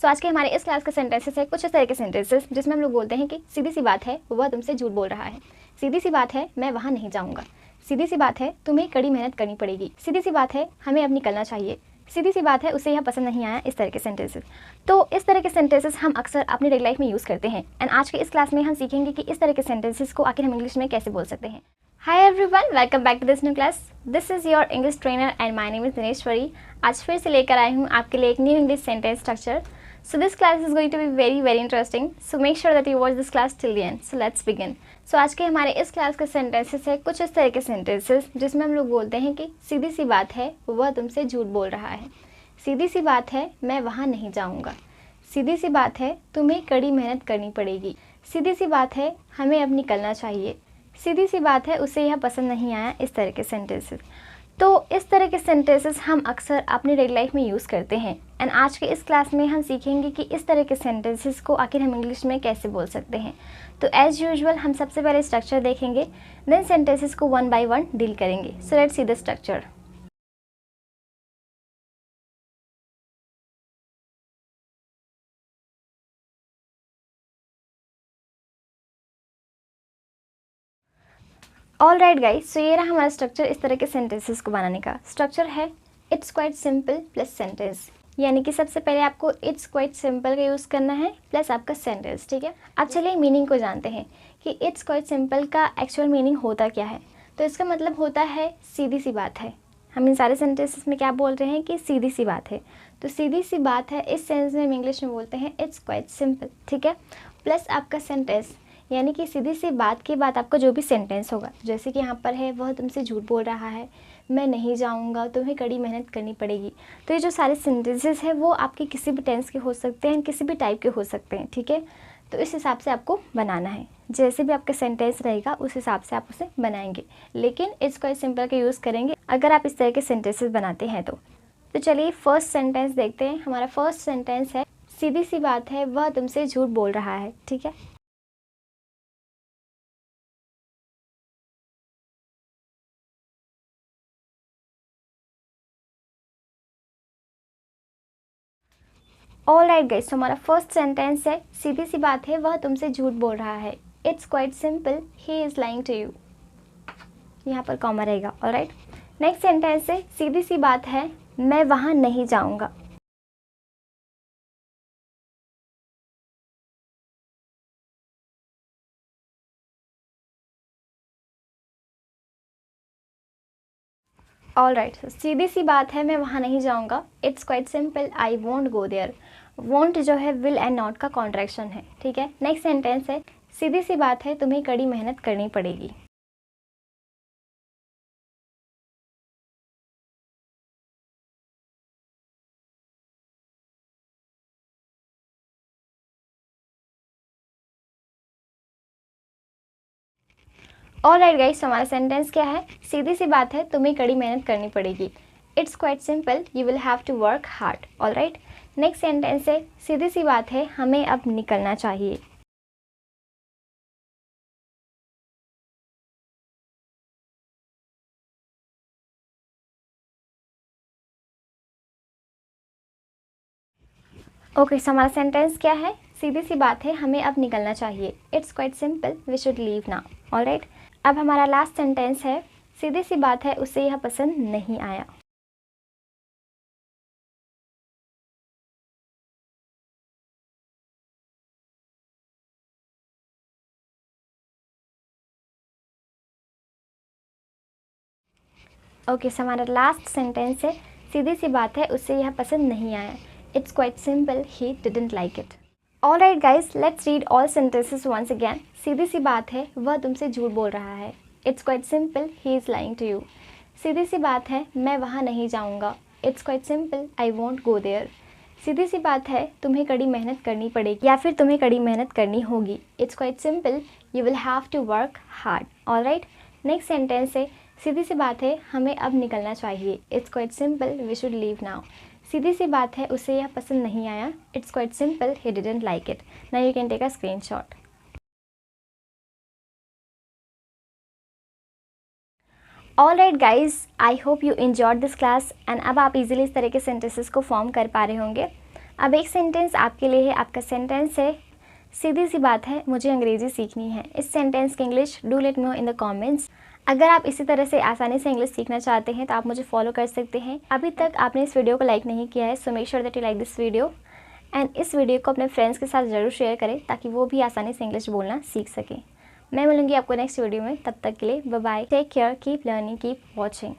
सो आज के हमारे इस क्लास के सेंटेंसेस है कुछ इस तरह के सेंटेंसेस जिसमें हम लोग बोलते हैं कि सीधी सी बात है वह तुमसे झूठ बोल रहा है, सीधी सी बात है मैं वहाँ नहीं जाऊँगा, सीधी सी बात है तुम्हें कड़ी मेहनत करनी पड़ेगी, सीधी सी बात है हमें अब निकलना चाहिए, सीधी सी बात है उसे यह पसंद नहीं आया। इस तरह के सेंटेंसेस, तो इस तरह के सेंटेंसेस हम अक्सर अपनी रियल लाइफ में यूज़ करते हैं। एंड आज के इस क्लास में हम सीखेंगे कि इस तरह के सेंटेंसेस को आखिर हम इंग्लिश में कैसे बोल सकते हैं। Hi everyone, welcome back to this new class. This is your English trainer and my name is Dineshwari. आज फिर से लेकर आई हूँ आपके लिए एक new English sentence structure. So this class is going to be very interesting. So make sure that you watch this class till the end. So let's begin. So आज के हमारे इस क्लास के सेंटेंसेस है कुछ इस तरह के सेंटेंसेस जिसमें हम लोग बोलते हैं कि सीधी सी बात है वह तुमसे झूठ बोल रहा है, सीधी सी बात है मैं वहाँ नहीं जाऊँगा, सीधी सी बात है तुम्हें कड़ी मेहनत करनी पड़ेगी, सीधी सी बात है हमें अब निकलना चाहिए, सीधी सी बात है उसे यह पसंद नहीं आया। इस तरह के सेंटेंसेस, तो इस तरह के सेंटेंसेस हम अक्सर अपनी रियल लाइफ में यूज़ करते हैं। एंड आज के इस क्लास में हम सीखेंगे कि इस तरह के सेंटेंसेस को आखिर हम इंग्लिश में कैसे बोल सकते हैं। तो एज़ यूजुअल हम सबसे पहले स्ट्रक्चर देखेंगे, देन सेंटेंसेस को वन बाय वन डील करेंगे। So let's see the structure. All right guys, so ये रहा हमारा स्ट्रक्चर इस तरह के सेंटेंसेस को बनाने का। स्ट्रक्चर है it's quite simple plus sentence, यानी कि सबसे पहले आपको इट्स क्वाइट सिंपल का यूज़ करना है प्लस आपका सेंटेंस। ठीक है, अब चलिए मीनिंग को जानते हैं कि इट्स क्वाइट सिंपल का एक्चुअल मीनिंग होता क्या है। तो इसका मतलब होता है सीधी सी बात है। हम इन सारे सेंटेंसेस में क्या बोल रहे हैं कि सीधी सी बात है, तो सीधी सी बात है इस सेंस में हम इंग्लिश में बोलते हैं इट्स क्वाइट सिंपल। ठीक है, प्लस आपका सेंटेंस, यानी कि सीधी सी बात के बाद आपका जो भी सेंटेंस होगा, जैसे कि यहाँ पर है वह तुमसे झूठ बोल रहा है, मैं नहीं जाऊँगा, तुम्हें कड़ी मेहनत करनी पड़ेगी। तो ये जो सारे सेंटेंसेस हैं वो आपके किसी भी टेंस के हो सकते हैं, किसी भी टाइप के हो सकते हैं। ठीक है, तो इस हिसाब से आपको बनाना है, जैसे भी आपका सेंटेंस रहेगा उस हिसाब से आप उसे बनाएंगे, लेकिन इट्स क्वाइट सिंपल का यूज़ करेंगे अगर आप इस तरह के सेंटेंसेस बनाते हैं तो चलिए फर्स्ट सेंटेंस देखते हैं। हमारा फर्स्ट सेंटेंस है सीधी सी बात है वह तुमसे झूठ बोल रहा है। ठीक है, ऑल राइट गाइस, तो हमारा फर्स्ट सेंटेंस है सीधी सी बात है वह तुमसे झूठ बोल रहा है, it's quite simple he is lying to you. यहाँ पर कॉमा रहेगा। ऑल राइट, नेक्स्ट सेंटेंस है सीधी सी बात है मैं वहाँ नहीं जाऊँगा। ऑल राइट, सीधी सी बात है मैं वहाँ नहीं जाऊँगा, it's quite simple I won't go there. Won't जो है विल एंड नॉट का कॉन्ट्रैक्शन है। ठीक है, नेक्स्ट सेंटेंस है सीधी सी बात है तुम्हें कड़ी मेहनत करनी पड़ेगी। ऑल राइट गाइस, हमारा सेंटेंस क्या है, सीधी सी बात है तुम्हें कड़ी मेहनत करनी पड़ेगी, it's quite simple you will have to work hard. All right, next sentence है सीधी सी बात है हमें अब निकलना चाहिए। ओके, सो हमारा सेंटेंस क्या है, सीधी सी बात है हमें अब निकलना चाहिए, it's quite simple we should leave now. All right, अब हमारा लास्ट सेंटेंस है सीधी सी बात है उसे यह पसंद नहीं आया। ओके, सो हमारा लास्ट सेंटेंस है सीधी सी बात है उसे यह पसंद नहीं आया, it's quite simple he didn't like it. All right guys, let's read all sentences once again. सीधी सी बात है वह तुमसे झूठ बोल रहा है, it's quite simple he is lying to you. सीधी सी बात है मैं वहाँ नहीं जाऊँगा, it's quite simple I won't go there. सीधी सी बात है तुम्हें कड़ी मेहनत करनी पड़ेगी या फिर तुम्हें कड़ी मेहनत करनी होगी, it's quite simple you will have to work hard. All right, next sentence है सीधी सी बात है हमें अब निकलना चाहिए, it's quite simple we should leave now. सीधी सी बात है उसे यह पसंद नहीं आया, it's quite simple he didn't like it. Now you can take a screenshot. All right guys, I hope you enjoyed this class and अब आप इजीली इस तरह के सेंटेंसेस को फॉर्म कर पा रहे होंगे। अब एक सेंटेंस आपके लिए है। आपका सेंटेंस है, सीधी सी बात है मुझे अंग्रेज़ी सीखनी है। इस सेंटेंस की English do let me know in the comments. अगर आप इसी तरह से आसानी से इंग्लिश सीखना चाहते हैं तो आप मुझे फॉलो कर सकते हैं। अभी तक आपने इस वीडियो को लाइक नहीं किया है, so make sure that you like this video and इस वीडियो को अपने फ्रेंड्स के साथ ज़रूर शेयर करें ताकि वो भी आसानी से इंग्लिश बोलना सीख सकें। मैं मिलूंगी आपको नेक्स्ट वीडियो में, तब तक के लिए bye bye, take care, keep learning, keep watching.